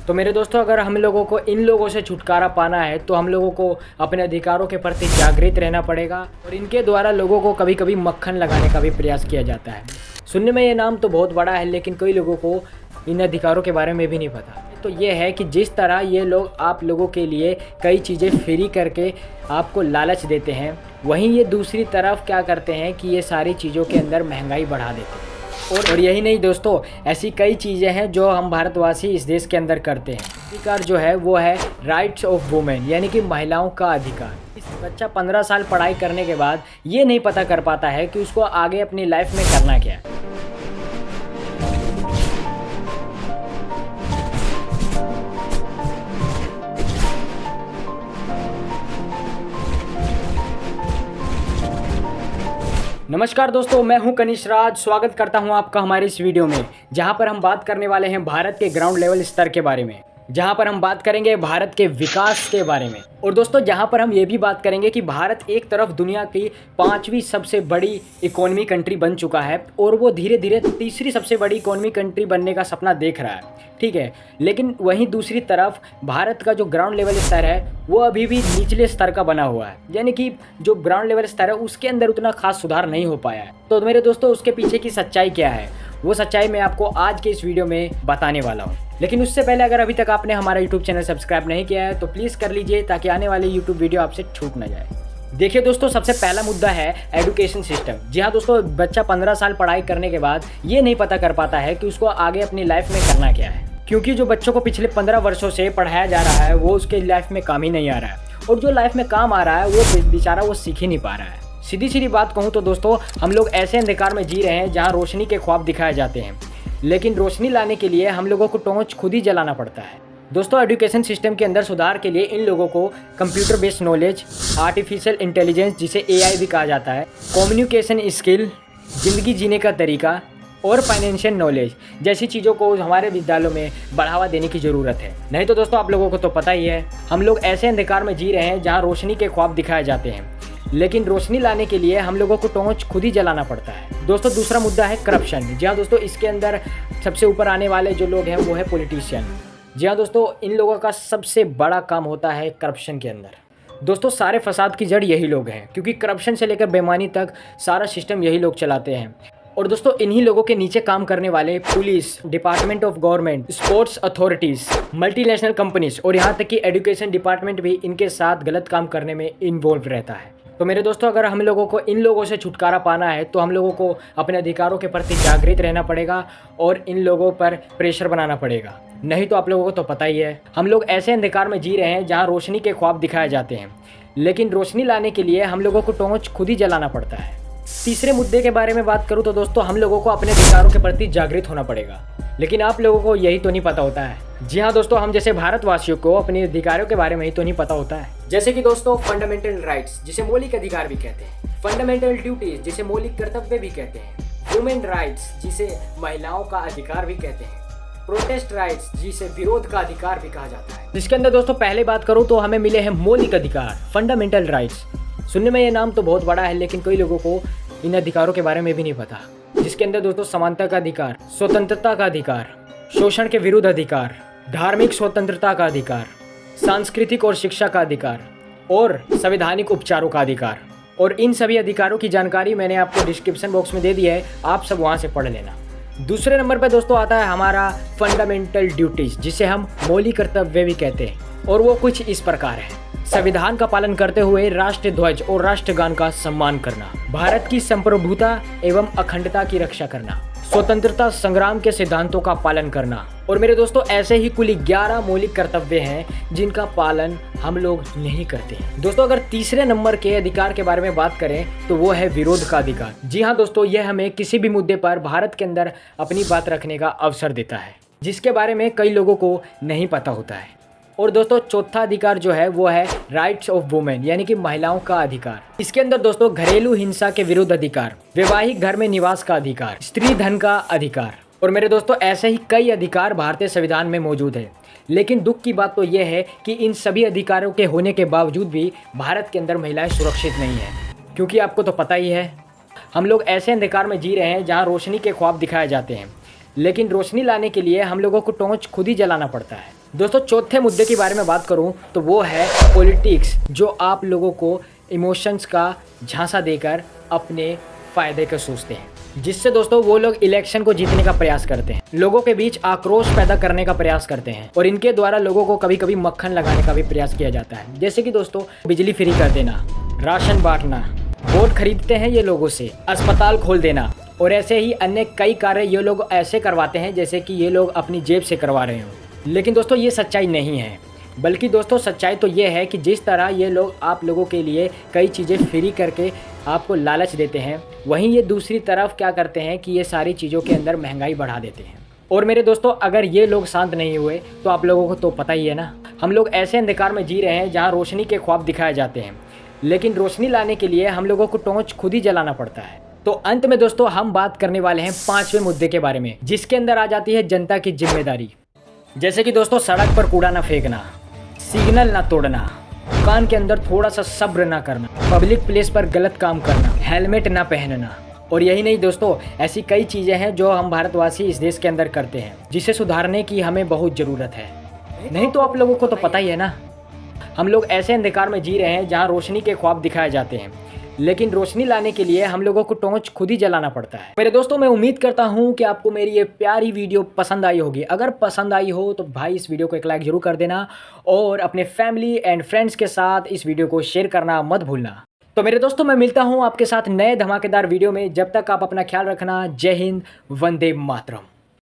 तो मेरे दोस्तों, अगर हम लोगों को इन लोगों से छुटकारा पाना है तो हम लोगों को अपने अधिकारों के प्रति जागृत रहना पड़ेगा। और इनके द्वारा लोगों को कभी कभी मक्खन लगाने का भी प्रयास किया जाता है। सुनने में ये नाम तो बहुत बड़ा है, लेकिन कई लोगों को इन अधिकारों के बारे में भी नहीं पता। तो ये है कि जिस तरह ये लोग आप लोगों के लिए कई चीज़ें फ्री करके आपको लालच देते हैं, वहीं ये दूसरी तरफ क्या करते हैं कि ये सारी चीज़ों के अंदर महंगाई बढ़ा देते हैं। और यही नहीं दोस्तों, ऐसी कई चीज़ें हैं जो हम भारतवासी इस देश के अंदर करते हैं। अधिकार जो है वो है राइट्स ऑफ वुमेन, यानी कि महिलाओं का अधिकार। इस बच्चा 15 साल पढ़ाई करने के बाद ये नहीं पता कर पाता है कि उसको आगे अपनी लाइफ में करना क्या है। नमस्कार दोस्तों, मैं हूं कनिष राज। स्वागत करता हूं आपका हमारे इस वीडियो में, जहां पर हम बात करने वाले हैं भारत के ग्राउंड लेवल स्तर के बारे में, जहां पर हम बात करेंगे भारत के विकास के बारे में। और दोस्तों, जहां पर हम ये भी बात करेंगे कि भारत एक तरफ दुनिया की 5वीं सबसे बड़ी इकोनॉमी कंट्री बन चुका है और वो धीरे धीरे तीसरी सबसे बड़ी इकोनॉमी कंट्री बनने का सपना देख रहा है, ठीक है। लेकिन वहीं दूसरी तरफ भारत का जो ग्राउंड लेवल स्तर है वो अभी भी निचले स्तर का बना हुआ है, यानी कि जो ग्राउंड लेवल स्तर है उसके अंदर उतना खास सुधार नहीं हो पाया है। तो मेरे दोस्तों, उसके पीछे की सच्चाई क्या है, वो सच्चाई मैं आपको आज के इस वीडियो में बताने वाला हूँ। लेकिन उससे पहले अगर अभी तक आपने हमारा यूट्यूब चैनल सब्सक्राइब नहीं किया है तो प्लीज़ कर लीजिए, ताकि आने वाले यूट्यूब वीडियो आपसे छूट ना जाए। देखिए दोस्तों, सबसे पहला मुद्दा है एजुकेशन सिस्टम। जी हाँ दोस्तों, बच्चा 15 साल पढ़ाई करने के बाद ये नहीं पता कर पाता है कि उसको आगे अपनी लाइफ में करना क्या है, क्योंकि जो बच्चों को पिछले 15 वर्षों से पढ़ाया जा रहा है वो उसके लाइफ में काम ही नहीं आ रहा है। और जो लाइफ में काम आ रहा है वो बेचारा वो सीख ही नहीं पा रहा है। सीधी सीधी बात कहूँ तो दोस्तों, हम लोग ऐसे अंधकार में जी रहे हैं जहाँ रोशनी के ख्वाब दिखाए जाते हैं, लेकिन रोशनी लाने के लिए हम लोगों को टॉर्च खुद ही जलाना पड़ता है। दोस्तों, एजुकेशन सिस्टम के अंदर सुधार के लिए इन लोगों को computer based knowledge, artificial intelligence जिसे AI भी कहा जाता है, कम्युनिकेशन स्किल, ज़िंदगी जीने का तरीका और फाइनेंशियल नॉलेज जैसी चीज़ों को हमारे विद्यालयों में बढ़ावा देने की ज़रूरत है। नहीं तो दोस्तों, आप लोगों को तो पता ही है, हम लोग ऐसे अंधकार में जी रहे हैं जहाँ रोशनी के ख्वाब दिखाए जाते हैं, लेकिन रोशनी लाने के लिए हम लोगों को टॉर्च खुद ही जलाना पड़ता है। दोस्तों, दूसरा मुद्दा है करप्शन। जी हाँ दोस्तों, इसके अंदर सबसे ऊपर आने वाले जो लोग हैं वो है पॉलिटिशियन। जी हाँ दोस्तों, इन लोगों का सबसे बड़ा काम होता है करप्शन के अंदर। दोस्तों, सारे फसाद की जड़ यही लोग हैं, क्योंकि करप्शन से लेकर बेईमानी तक सारा सिस्टम यही लोग चलाते हैं। और दोस्तों, इन्हीं लोगों के नीचे काम करने वाले police, department of government, sports authorities, multinational companies और यहाँ तक कि एजुकेशन डिपार्टमेंट भी इनके साथ गलत काम करने में इन्वॉल्व रहता है। तो मेरे दोस्तों, अगर हम लोगों को इन लोगों से छुटकारा पाना है तो हम लोगों को अपने अधिकारों के प्रति जागृत रहना पड़ेगा और इन लोगों पर प्रेशर बनाना पड़ेगा। नहीं तो आप लोगों को तो पता ही है, हम लोग ऐसे अंधकार में जी रहे हैं जहाँ रोशनी के ख्वाब दिखाए जाते हैं, लेकिन रोशनी लाने के लिए हम लोगों को टॉर्च खुद ही जलाना पड़ता है। तीसरे मुद्दे के बारे में बात करूँ तो दोस्तों, हम लोगों को अपने अधिकारों के प्रति जागृत होना पड़ेगा, लेकिन आप लोगों को यही तो नहीं पता होता है। जी हाँ दोस्तों, हम जैसे भारतवासियों को अपने अधिकारों के बारे में ही तो नहीं पता होता है। जैसे कि दोस्तों, फंडामेंटल राइट्स जिसे मौलिक अधिकार भी कहते हैं, फंडामेंटल ड्यूटीज जिसे मौलिक कर्तव्य भी कहते हैं, वुमेन राइट्स जिसे महिलाओं का अधिकार भी कहते हैं, प्रोटेस्ट राइट्स जिसे विरोध का अधिकार भी कहा जाता है। जिसके अंदर दोस्तों पहले बात करूँ तो हमें मिले हैं मौलिक अधिकार, फंडामेंटल राइट्स। सुनने में ये नाम तो बहुत बड़ा है, लेकिन कई लोगों को इन अधिकारों के बारे में भी नहीं पता। जिसके अंदर दोस्तों समानता का अधिकार, स्वतंत्रता का अधिकार, शोषण के विरुद्ध अधिकार, धार्मिक स्वतंत्रता का अधिकार, सांस्कृतिक और शिक्षा का अधिकार और संवैधानिक उपचारों का अधिकार। और इन सभी अधिकारों की जानकारी मैंने आपको डिस्क्रिप्शन बॉक्स में दे दी है, आप सब वहां से पढ़ लेना। दूसरे नंबर पर दोस्तों आता है हमारा फंडामेंटल ड्यूटीज जिसे हम मौलिक कर्तव्य भी कहते हैं, और वो कुछ इस प्रकार है। संविधान का पालन करते हुए राष्ट्र ध्वज और राष्ट्रगान का सम्मान करना, भारत की संप्रभुता एवं अखंडता की रक्षा करना, स्वतंत्रता संग्राम के सिद्धांतों का पालन करना। और मेरे दोस्तों, ऐसे ही कुल 11 मौलिक कर्तव्य हैं जिनका पालन हम लोग नहीं करते हैं। दोस्तों, अगर तीसरे नंबर के अधिकार के बारे में बात करें तो वो है विरोध का अधिकार। जी हाँ दोस्तों, यह हमें किसी भी मुद्दे पर भारत के अंदर अपनी बात रखने का अवसर देता है, जिसके बारे में कई लोगों को नहीं पता होता है। और दोस्तों, चौथा अधिकार जो है वो है राइट्स ऑफ वुमेन, यानी कि महिलाओं का अधिकार। इसके अंदर दोस्तों घरेलू हिंसा के विरुद्ध अधिकार, वैवाहिक घर में निवास का अधिकार, स्त्री धन का अधिकार। और मेरे दोस्तों, ऐसे ही कई अधिकार भारतीय संविधान में मौजूद है। लेकिन दुख की बात तो यह है कि इन सभी अधिकारों के होने के बावजूद भी भारत के अंदर महिलाएं सुरक्षित नहीं है, क्योंकि आपको तो पता ही है, हम लोग ऐसे अंधकार में जी रहे हैं जहाँ रोशनी के ख्वाब दिखाए जाते हैं, लेकिन रोशनी लाने के लिए हम लोगों को टॉर्च खुद ही जलाना पड़ता है। दोस्तों चौथे मुद्दे के बारे में बात करूं तो वो है पॉलिटिक्स, जो आप लोगों को इमोशंस का झांसा देकर अपने फ़ायदे का सोचते हैं, जिससे दोस्तों वो लोग इलेक्शन को जीतने का प्रयास करते हैं, लोगों के बीच आक्रोश पैदा करने का प्रयास करते हैं और इनके द्वारा लोगों को कभी कभी मक्खन लगाने का भी प्रयास किया जाता है। जैसे कि दोस्तों बिजली फ्री कर देना, राशन बांटना, वोट खरीदते हैं ये लोगों से, अस्पताल खोल देना और ऐसे ही अन्य कई कार्य ये लोग ऐसे करवाते हैं जैसे कि ये लोग अपनी जेब से करवा रहे हों। लेकिन दोस्तों ये सच्चाई नहीं है, बल्कि दोस्तों सच्चाई तो ये है कि जिस तरह ये लोग आप लोगों के लिए कई चीज़ें फ्री करके आपको लालच देते हैं, वहीं ये दूसरी तरफ क्या करते हैं कि ये सारी चीज़ों के अंदर महंगाई बढ़ा देते हैं। और मेरे दोस्तों अगर ये लोग शांत नहीं हुए तो आप लोगों को तो पता ही है ना, हम लोग ऐसे अंधकार में जी रहे हैं जहाँ रोशनी के ख्वाब दिखाए जाते हैं, लेकिन रोशनी लाने के लिए हम लोगों को टॉर्च खुद ही जलाना पड़ता है। तो अंत में दोस्तों हम बात करने वाले हैं 5वें मुद्दे के बारे में, जिसके अंदर आ जाती है जनता की जिम्मेदारी। जैसे कि दोस्तों सड़क पर कूड़ा ना फेंकना, सिग्नल ना तोड़ना, दुकान के अंदर थोड़ा सा सब्र ना करना, पब्लिक प्लेस पर गलत काम करना, हेलमेट ना पहनना। और यही नहीं दोस्तों, ऐसी कई चीज़ें हैं जो हम भारतवासी इस देश के अंदर करते हैं, जिसे सुधारने की हमें बहुत ज़रूरत है। नहीं तो आप लोगों को तो पता ही है ना, हम लोग ऐसे अंधकार में जी रहे हैं जहाँ रोशनी के ख्वाब दिखाए जाते हैं, लेकिन रोशनी लाने के लिए हम लोगों को टॉर्च खुद ही जलाना पड़ता है। मेरे दोस्तों मैं उम्मीद करता हूँ कि आपको मेरी ये प्यारी वीडियो पसंद आई होगी। अगर पसंद आई हो तो भाई इस वीडियो को एक लाइक जरूर कर देना और अपने फैमिली एंड फ्रेंड्स के साथ इस वीडियो को शेयर करना मत भूलना। तो मेरे दोस्तों मैं मिलता हूँ आपके साथ नए धमाकेदार वीडियो में। जब तक आप अपना ख्याल रखना। जय हिंद, वंदे मातरम।